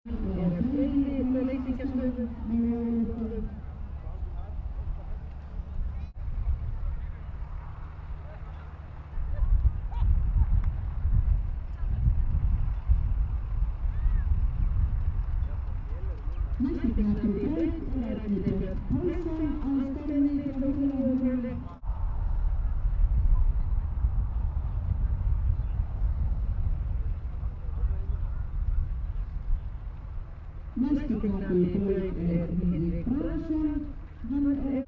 Er fleiri leysingastöðum með Næstu knappur braut er Árni Björn Pálsson á stefni frá Húnavöru. Næstu knappur braut er Hinrik Brason, hann er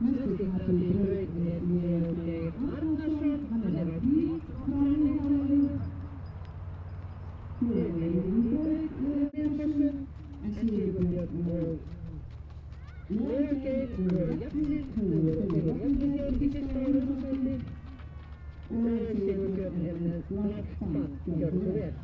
Næstu knappur braut er Georg Geir Arnarsson, hann er á bíl frá Húnavöru. Hér er braut Viðarsson, en Sigurbjörn og Geir voru jafnir, þeir voru jafnir í fyrsta og öðru sæti og Sigurbjörn er með lágt band, gjörðu svo vel.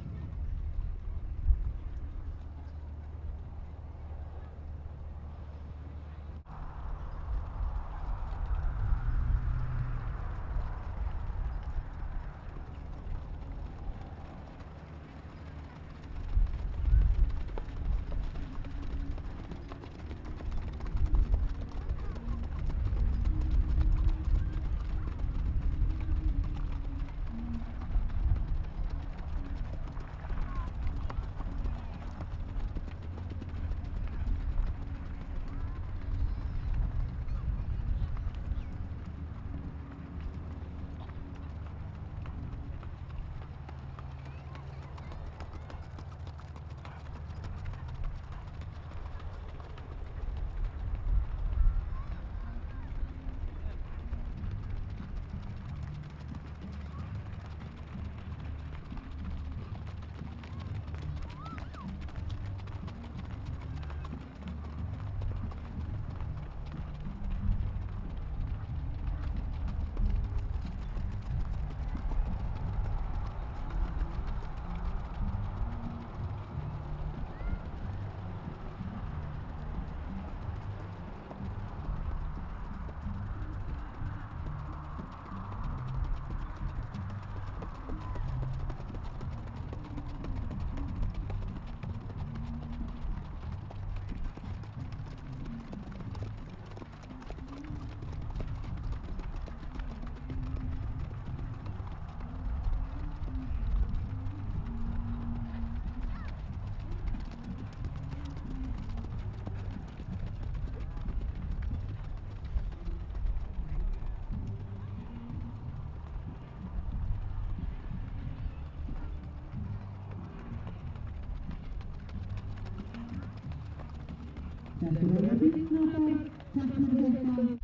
Þetta verða viðknappar, takk fyrir þetta.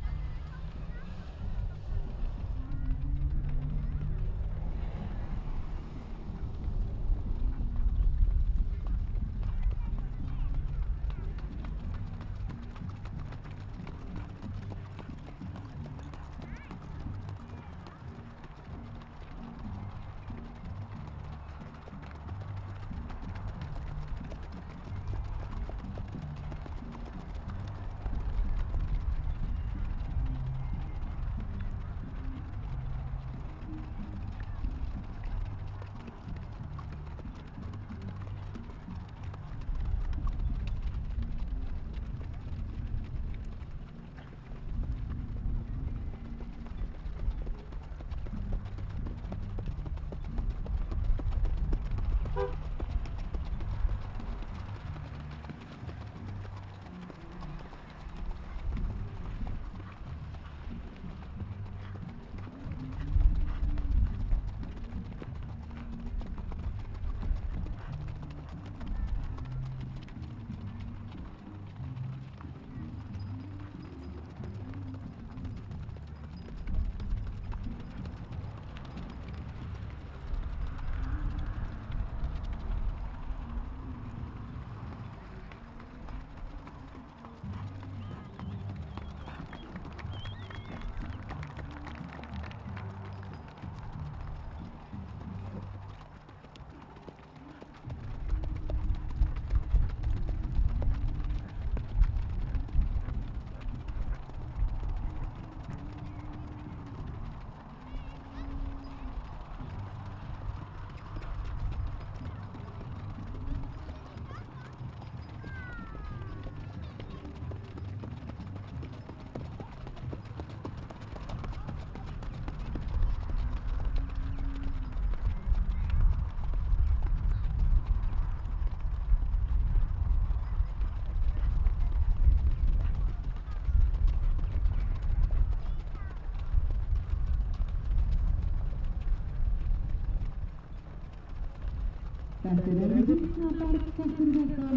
Þetta er verið Víknaberg, takk fyrir þetta.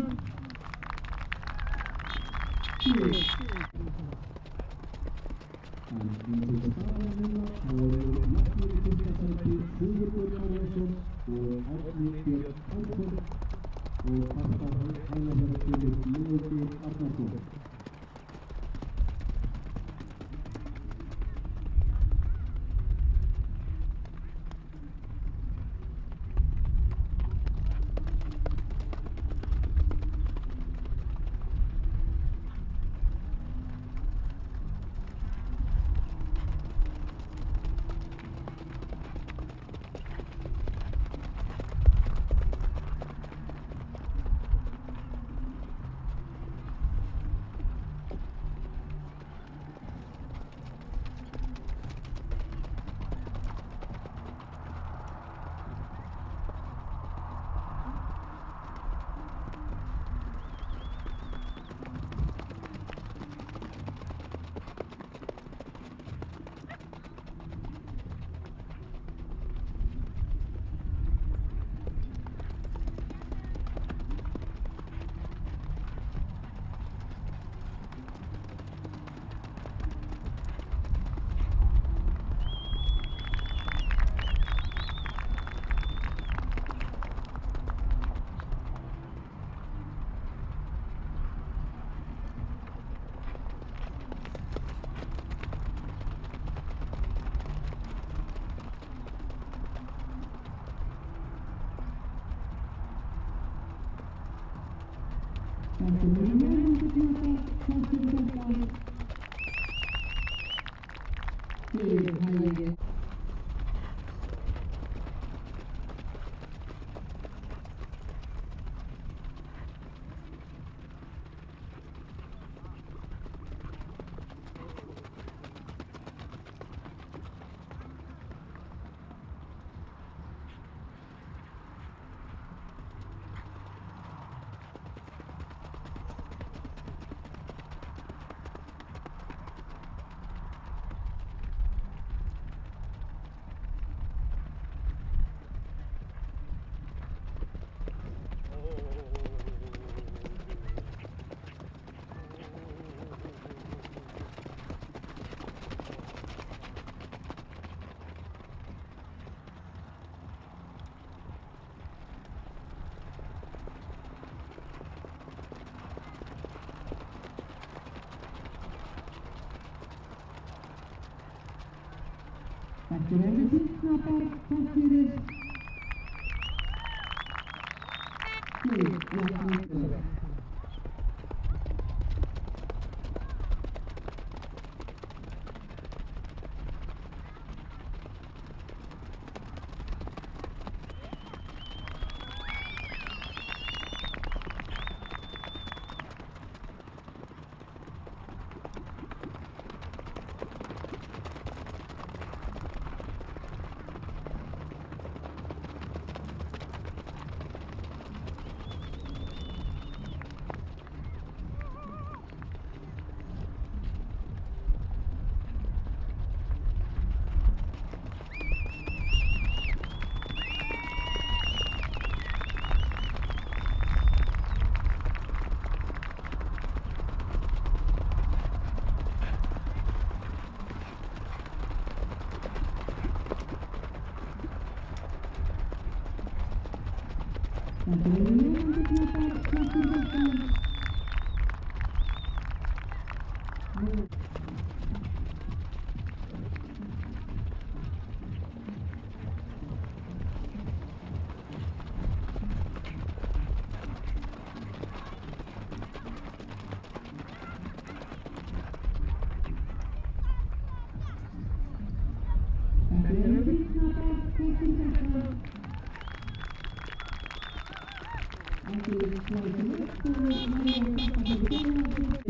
4. Þannig til staðar núna voru nafnir í fyrsta sæti Sigurður Árnason og Árni Björn Pálsson og fasta hægðarverðarstjóri Leó Geir Arnarsson. Þetta er verið Víknaberg, takk fyrir þetta. 4. Hægir. Þetta er verið Víknaberg, takk fyrir. 4.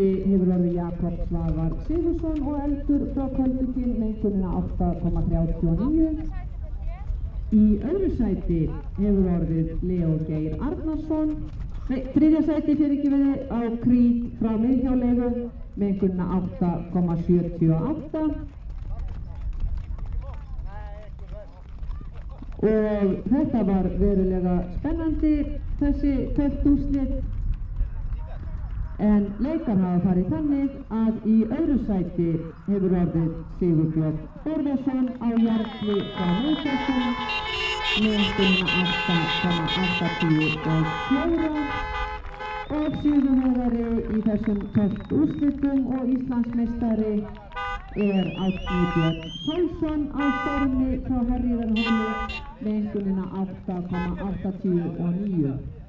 Hefur orðið Jakob Svavar Sigurðsson og eldur frá Köldukinn mengunina 8,39. Í öðru sæti hefur orðið Leó Geir Arnarsson. Þriðja sæti fyrirgefiði á Krít frá miðhjáleigu mengunina 8,78. og þetta var verulega spennandi, þessi töff úrslit. En leikar hafa farið þannig að í öðru sæti hefur orðið Sigurbjörn Þórðarsson á Jarli frá Nauthólsvík með einkunnina 8,824 og sigurvegari í þessum töff úrslitum og Íslandsmeistari er Árni Björn Pálsson á Stormi frá Herriðarhóli með einkunnina 8,829.